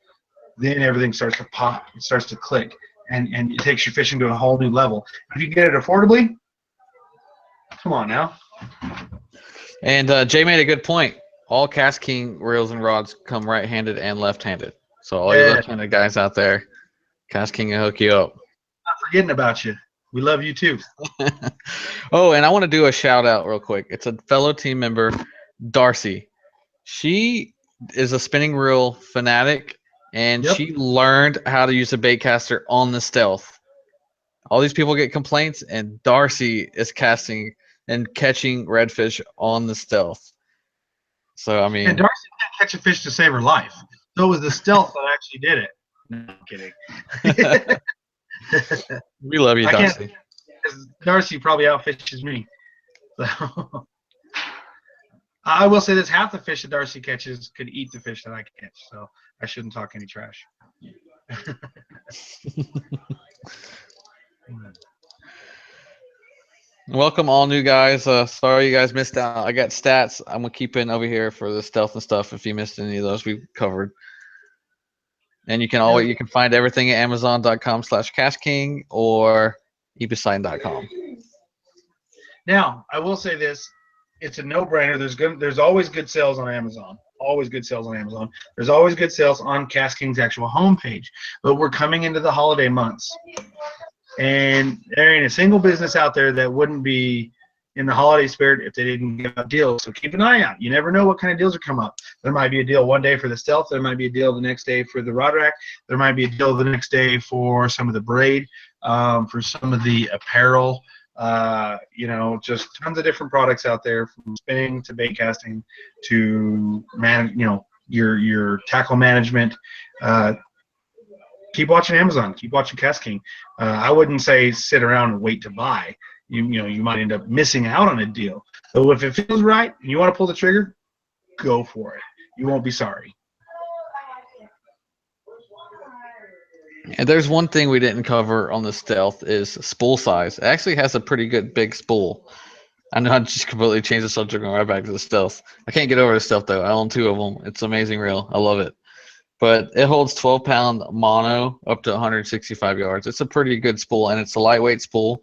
then everything starts to pop. It starts to click, and it takes your fishing to a whole new level. If you get it affordably, come on now. And Jay made a good point. All KastKing reels and rods come right-handed and left-handed. So all you left-handed guys out there, KastKing will hook you up. Not forgetting about you. We love you too. Oh, and I want to do a shout out real quick. It's a fellow team member, Darcy. She is a spinning reel fanatic, and she learned how to use a bait caster on the Stealth. All these people get complaints, and Darcy is casting and catching redfish on the Stealth. So, I mean, and Darcy didn't catch a fish to save her life. So it was the Stealth that actually did it. No, I'm kidding. We love you, Darcy. Darcy probably outfishes me. So I will say this: half the fish that Darcy catches could eat the fish that I catch. So I shouldn't talk any trash. Welcome all new guys. Sorry you guys missed out. I got stats I'm gonna keep in over here for the Stealth and stuff. If you missed any of those, we covered. And you can find everything at Amazon.com/KastKing or eBeside.com. Now I will say this: it's a no-brainer. There's always good sales on Amazon. Always good sales on Amazon. There's always good sales on KastKing's actual homepage. But we're coming into the holiday months. And there ain't a single business out there that wouldn't be in the holiday spirit if they didn't give out deals. So keep an eye out. You never know what kind of deals are come up. There might be a deal one day for the Stealth. There might be a deal the next day for the rod rack. There might be a deal the next day for some of the braid, for some of the apparel. Just tons of different products out there, from spinning to bait casting to your tackle management. Keep watching Amazon. Keep watching KastKing. I wouldn't say sit around and wait to buy. You might end up missing out on a deal. So if it feels right and you want to pull the trigger, go for it. You won't be sorry. And there's one thing we didn't cover on the Stealth is spool size. It actually has a pretty good big spool. I know I just completely changed the subject and right back to the Stealth. I can't get over the Stealth though. I own 2 of them. It's an amazing reel. I love it. But it holds 12-pound mono up to 165 yards. It's a pretty good spool, and it's a lightweight spool.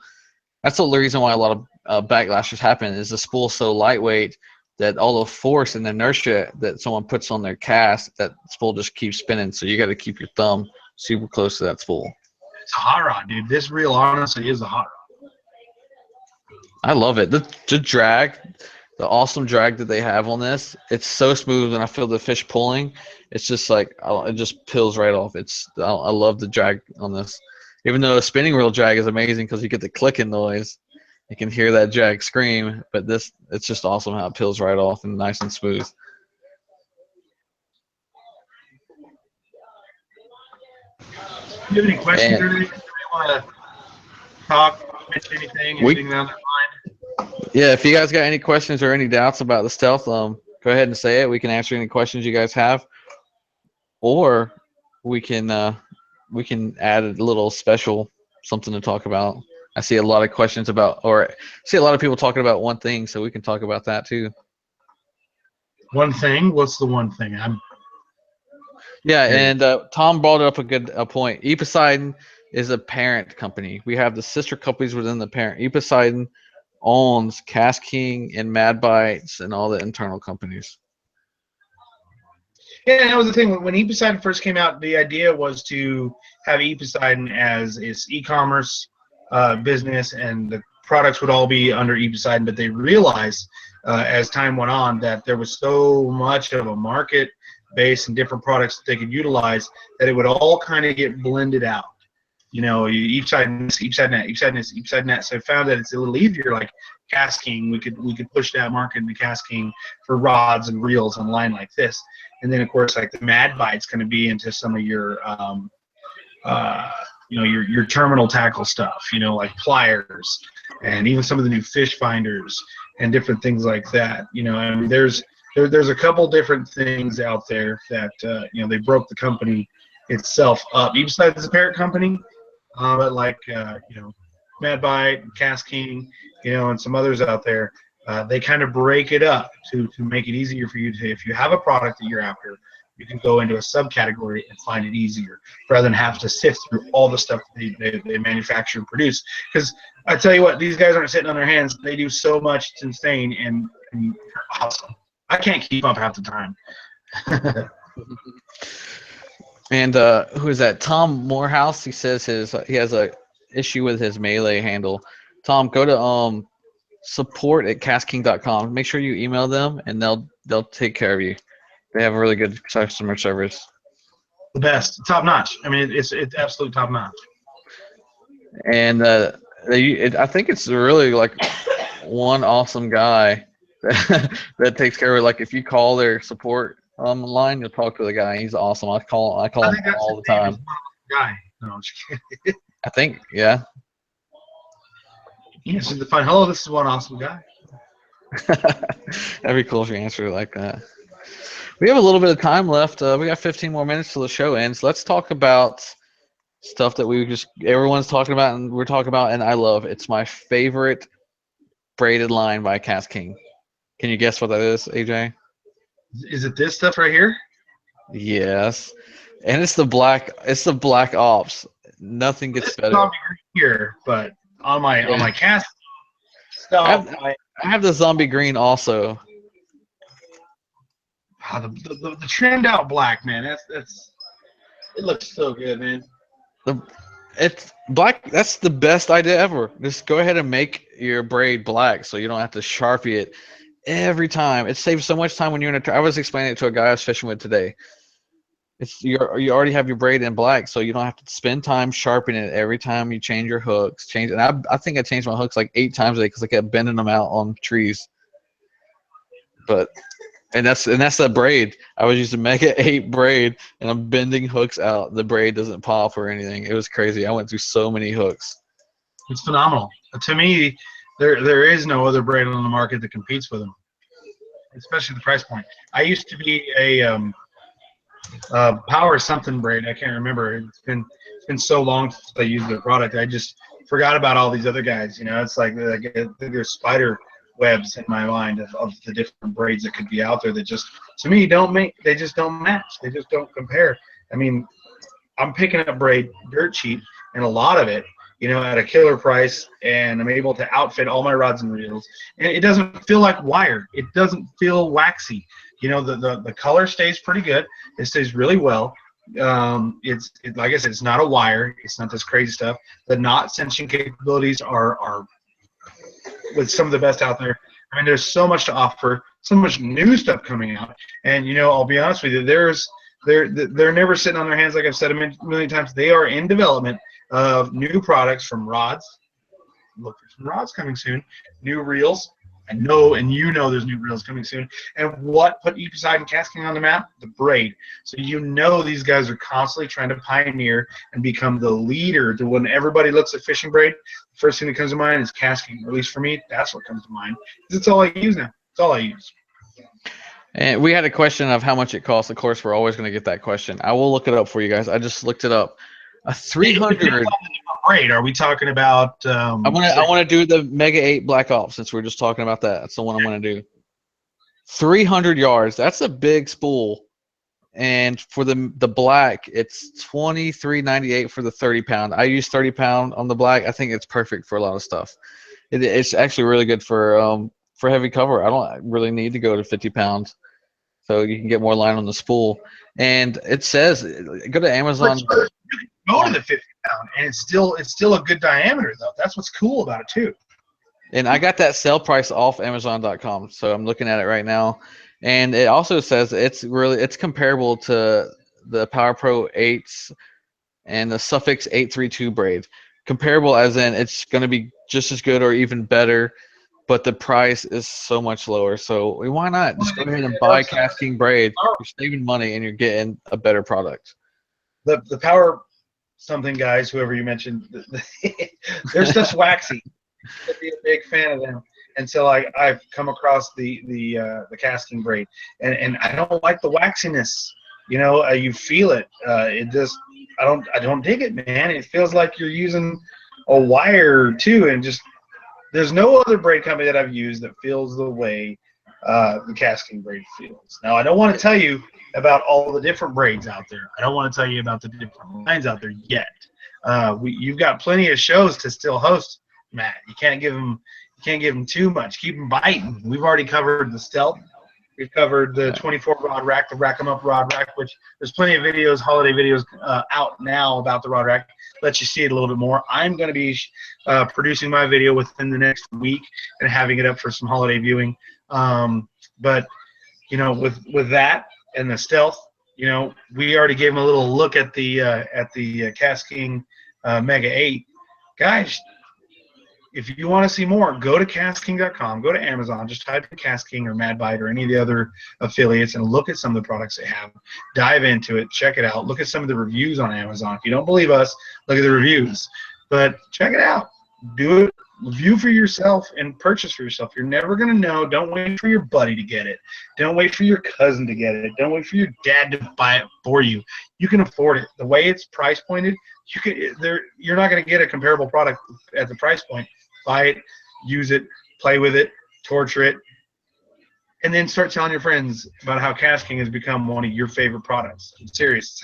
That's the reason why a lot of backlashes happen, is the spool's so lightweight that all the force and inertia that someone puts on their cast, that spool just keeps spinning. So you got to keep your thumb super close to that spool. It's a hot rod, dude. This reel honestly is a hot rod. I love it. The drag, the awesome drag that they have on this, it's so smooth, and I feel the fish pulling. It's just like, it just peels right off. I love the drag on this. Even though a spinning reel drag is amazing because you get the clicking noise, you can hear that drag scream. But it's just awesome how it peels right off and nice and smooth. Do you have any questions or anything? Do you want to talk, mention anything down their mind? Yeah, if you guys got any questions or any doubts about the Stealth, go ahead and say it. We can answer any questions you guys have, or we can add a little special something to talk about. I see a lot of questions see a lot of people talking about one thing, so we can talk about that too. One thing? What's the one thing? And Tom brought up a point. Poseidon is a parent company. We have the sister companies within the parent. Poseidon owns KastKing and Mad Bites and all the internal companies. Yeah, that was the thing. When Eposeidon first came out, the idea was to have Eposeidon as its e-commerce business, and the products would all be under Eposeidon. But they realized as time went on that there was so much of a market base and different products that they could utilize that it would all kind of get blended out. You know, each side net. So I found that it's a little easier. Like KastKing, we could push that market into KastKing for rods and reels and line like this. And then of course, like the Mad Bite's going to be into some of your, your terminal tackle stuff. You know, like pliers and even some of the new fish finders and different things like that. You know, I mean, there's a couple different things out there that they broke the company itself up. Even besides the parent company. But like Mad Bite, KastKing, and some others out there, they kind of break it up to make it easier for you to, if you have a product that you're after, you can go into a subcategory and find it easier rather than have to sift through all the stuff they manufacture and produce. Because I tell you what, these guys aren't sitting on their hands. They do so much, it's insane and awesome. I can't keep up half the time. And who is that? Tom Morehouse. He says he has a issue with his Melee handle. Tom, go to support@kastking.com. Make sure you email them, and they'll take care of you. They have a really good customer service. The best, top notch. I mean, it's absolutely top notch. And I think it's really like one awesome guy that takes care of it. Like if you call their support line, you'll talk to the guy. He's awesome. I call him all the time. Guy. No, I'm just kidding. I think, yeah. Yes, to find, hello, this is one awesome guy. That'd be cool if you answered it like that. We have a little bit of time left. We got 15 more minutes till the show ends. Let's talk about stuff that everyone's talking about and we're talking about, and I love. It's my favorite braided line by KastKing. Can you guess what that is, AJ? Is it this stuff right here? Yes, and it's the black ops. Nothing gets better. Here, but on my cast stuff, I have the zombie green also. The trimmed out black, man. That's it looks so good, man. It's black. That's the best idea ever. Just go ahead and make your braid black so you don't have to Sharpie it every time. It saves so much time when you're in I was explaining it to a guy I was fishing with today. You already have your braid in black, so you don't have to spend time sharpening it every time you change your hooks. And I think I changed my hooks like 8 times a day because I kept bending them out on trees. And that's the braid. I was using Mega 8 braid, and I'm bending hooks out. The braid doesn't pop or anything. It was crazy. I went through so many hooks. It's phenomenal. To me, there is no other braid on the market that competes with them, especially the price point. I used to be a power something braid. I can't remember. It's been so long since I used the product. I just forgot about all these other guys. It's like there's spider webs in my mind of the different braids that could be out there that just, to me, they just don't match. They just don't compare. I mean, I'm picking up braid dirt cheap, and a lot of it, at a killer price, and I'm able to outfit all my rods and reels, and it doesn't feel like wire. It doesn't feel waxy. The color stays pretty good. It stays really well. It's like I said, it's not a wire. It's not this crazy stuff. The knot cinching capabilities are with some of the best out there. I mean, there's so much to offer, so much new stuff coming out, and I'll be honest with you, they're never sitting on their hands. Like I've said a million times, they are in development of new products from rods. Look for some rods coming soon. New reels. I know, and there's new reels coming soon. And what put Eposeidon KastKing on the map? The braid. So these guys are constantly trying to pioneer and become the leader. To when everybody looks at fishing braid, the first thing that comes to mind is KastKing. Or at least for me, that's what comes to mind. It's all I use now. It's all I use. And we had a question of how much it costs. Of course, we're always going to get that question. I will look it up for you guys. I just looked it up. A 300. Braid. Are we talking about? I want to do the Mega 8 Black Ops since we're just talking about that. That's the one I'm going to do. 300 yards. That's a big spool. And for the black, it's $23.98 for the 30 pound. I use 30 pound on the black. I think it's perfect for a lot of stuff. It's actually really good for heavy cover. I don't really need to go to 50 pounds, so you can get more line on the spool. And it says go to Amazon. But you can go to the 50 pound, and it's still a good diameter though. That's what's cool about it too. And I got that sale price off Amazon.com, so I'm looking at it right now. And it also says it's comparable to the Power Pro 8s and the Suffix 832 braid. Comparable as in it's going to be just as good or even better, but the price is so much lower. So why not just go ahead and buy KastKing braid? You're saving money and you're getting a better product. The power something guys, whoever you mentioned, their stuff's waxy. I'd be a big fan of them until I've come across the KastKing braid, and I don't like the waxiness. You know, you feel it. It just I don't dig it, man. It feels like you're using a wire too, and just there's no other braid company that I've used that feels the way the KastKing braid feels. Now, I don't want to tell you about all the different braids out there. I don't want to tell you about the different lines out there yet. You've got plenty of shows to still host, Matt. You can't give them too much. Keep them biting. We've already covered the Stealth. We've covered the 24 rod rack, the rack 'em up rod rack, which there's plenty of videos, holiday videos out now about the rod rack. Let you see it a little bit more. I'm going to be producing my video within the next week and having it up for some holiday viewing. But you know, with that and the Stealth, you know, we already gave them a little look at the KastKing Mega 8. Guys, if you want to see more, go to KastKing.com, go to Amazon, just type in KastKing or MadBite or any of the other affiliates and look at some of the products they have. Dive into it, check it out. Look at some of the reviews on Amazon. If you don't believe us, look at the reviews. But check it out. Do it. Review for yourself and purchase for yourself. You're never going to know. Don't wait for your buddy to get it. Don't wait for your cousin to get it. Don't wait for your dad to buy it for you. You can afford it. The way it's price pointed, you're not going to get a comparable product at the price point. Buy it, use it, play with it, torture it, and then start telling your friends about how KastKing has become one of your favorite products. I'm serious. It's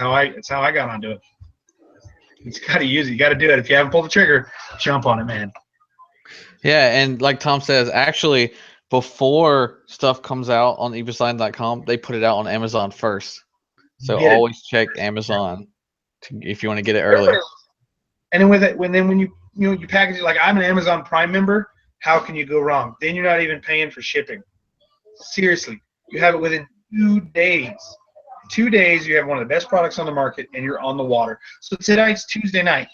how I got onto it. You got to use it. You got to do it. If you haven't pulled the trigger, jump on it, man. Yeah, and like Tom says, actually, before stuff comes out on evasign.com, they put it out on Amazon first. So always check Amazon if you want to get it early. And then with it, when you package it, like I'm an Amazon Prime member, how can you go wrong? Then you're not even paying for shipping. Seriously, you have it within 2 days. 2 days, you have one of the best products on the market, and you're on the water. So tonight's Tuesday night.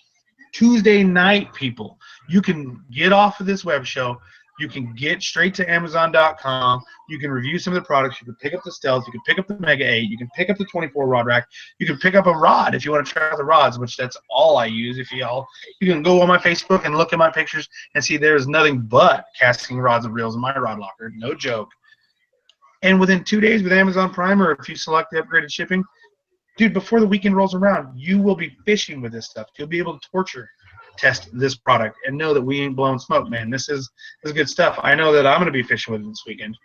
Tuesday night, people, you can get off of this web show. You can get straight to Amazon.com. You can review some of the products. You can pick up the Stealth. You can pick up the Mega 8. You can pick up the 24 rod rack. You can pick up a rod if you want to try out the rods, which that's all I use. You can go on my Facebook and look at my pictures and see there's nothing but KastKing rods and reels in my rod locker. No joke. And within 2 days with Amazon Prime, or if you select the upgraded shipping, dude, before the weekend rolls around, you will be fishing with this stuff. You'll be able to torture test this product and know that we ain't blowing smoke, man. This is good stuff. I know that I'm going to be fishing with it this weekend.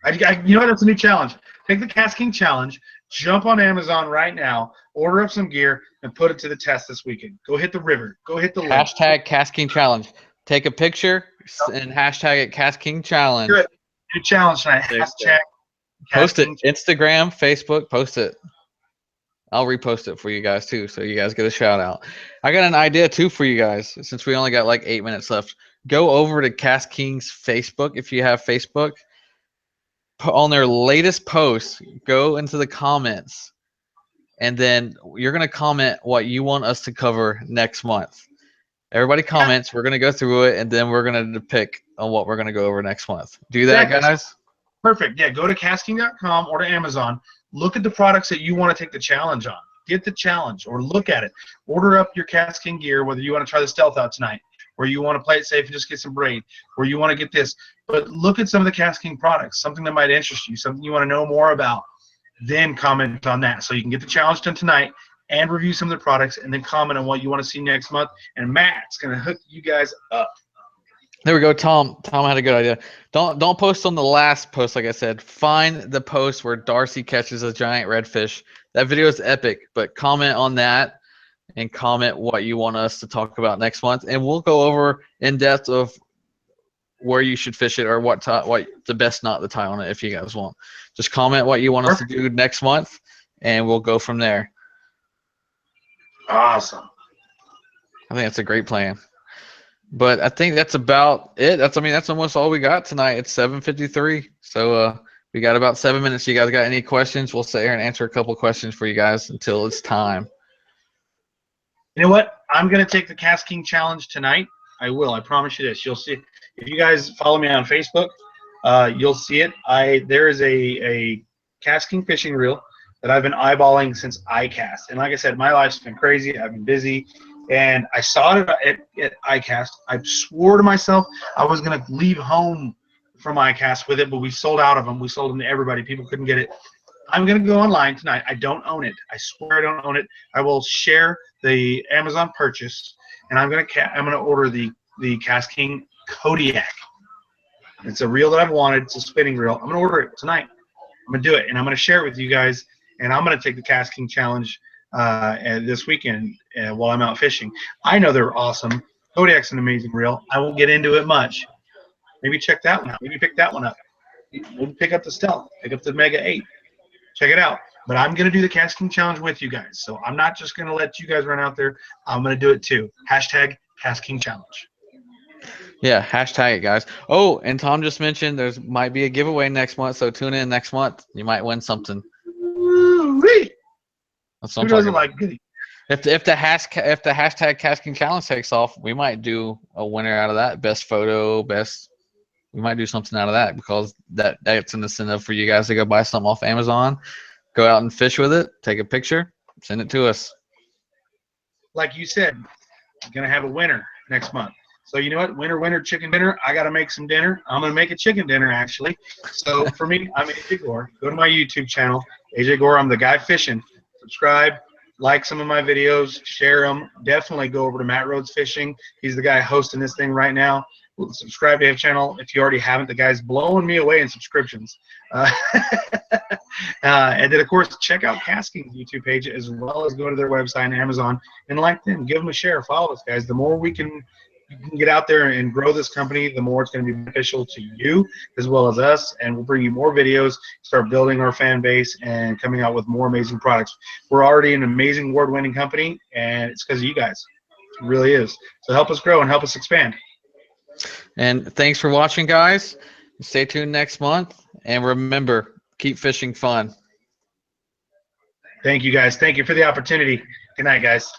You know what? That's a new challenge. Take the KastKing challenge, jump on Amazon right now, order up some gear, and put it to the test this weekend. Go hit the river. Go hit the lake. Hashtag KastKing challenge. Take a picture and hashtag it KastKing challenge. Good. New challenge tonight. Hashtag post it. Instagram, Facebook, post it. I'll repost it for you guys too, so you guys get a shout out. I got an idea too for you guys, since we only got like 8 minutes left. Go over to KastKing's Facebook if you have Facebook. On their latest post, go into the comments, and then you're gonna comment what you want us to cover next month. Everybody comments. We're gonna go through it, and then we're gonna pick on what we're gonna go over next month. Do that, guys. Perfect. Yeah, go to KastKing.com or to Amazon. Look at the products that you want to take the challenge on. Get the challenge or look at it. Order up your KastKing gear, whether you want to try the Stealth out tonight, or you want to play it safe and just get some braid, or you want to get this. But look at some of the KastKing products, something that might interest you, something you want to know more about. Then comment on that. So you can get the challenge done tonight and review some of the products, and then comment on what you want to see next month. And Matt's going to hook you guys up. There we go. Tom had a good idea. Don't post on the last post, like I said. Find the post where Darcy catches a giant redfish. That video is epic, but comment on that, and comment what you want us to talk about next month, and we'll go over in depth of where you should fish it or what the best knot to tie on it if you guys want. Just comment what you want us to do next month, and we'll go from there. Awesome. I think that's a great plan. But I think that's about it. That's almost all we got tonight. It's 7:53, so we got about 7 minutes. You guys got any questions? We'll sit here and answer a couple questions for you guys until it's time. You know what? I'm going to take the KastKing challenge tonight. I will. I promise you this. You'll see. If you guys follow me on Facebook, you'll see it. There is a KastKing fishing reel that I've been eyeballing since iCast. And like I said, my life's been crazy. I've been busy. And I saw it at iCast. I swore to myself I was going to leave home from iCast with it, but we sold out of them. We sold them to everybody. People couldn't get it. I'm going to go online tonight. I don't own it. I swear I don't own it. I will share the Amazon purchase, and I'm going to order the KastKing Kodiak. It's a reel that I've wanted. It's a spinning reel. I'm going to order it tonight. I'm going to do it, and I'm going to share it with you guys, and I'm going to take the KastKing challenge this weekend while I'm out fishing. I know they're awesome. Kodiak's an amazing reel. I won't get into it much. Maybe check that one out. Maybe pick that one up. Maybe pick up the Stealth. Pick up the Mega 8. Check it out. But I'm going to do the KastKing challenge with you guys. So I'm not just going to let you guys run out there. I'm going to do it too. Hashtag KastKing challenge. Yeah, hashtag it, guys. Oh, and Tom just mentioned there might be a giveaway next month, so tune in next month. You might win something. Woo-wee. That's Who doesn't like goodies? If the hashtag KastKing challenge takes off, we might do a winner out of that. Best photo, we might do something out of that, because that's an incentive for you guys to go buy something off Amazon, go out and fish with it, take a picture, send it to us. Like you said, I'm going to have a winner next month. So you know what? Winner, chicken dinner. I got to make some dinner. I'm going to make a chicken dinner, actually. So for me, I'm AJ Gore. Go to my YouTube channel, AJ Gore. I'm the guy fishing. Subscribe, like some of my videos, share them. Definitely go over to Matt Rhodes Fishing. He's the guy hosting this thing right now. Subscribe to his channel if you already haven't. The guy's blowing me away in subscriptions. And then, of course, check out KastKing's YouTube page, as well as go to their website and Amazon and like them. Give them a share. Follow us, guys. The more you can get out there and grow this company, the more it's going to be beneficial to you as well as us. And we'll bring you more videos, start building our fan base, and coming out with more amazing products. We're already an amazing award-winning company, and it's because of you guys. It really is. So help us grow and help us expand. And thanks for watching, guys. Stay tuned next month. And remember, keep fishing fun. Thank you, guys. Thank you for the opportunity. Good night, guys.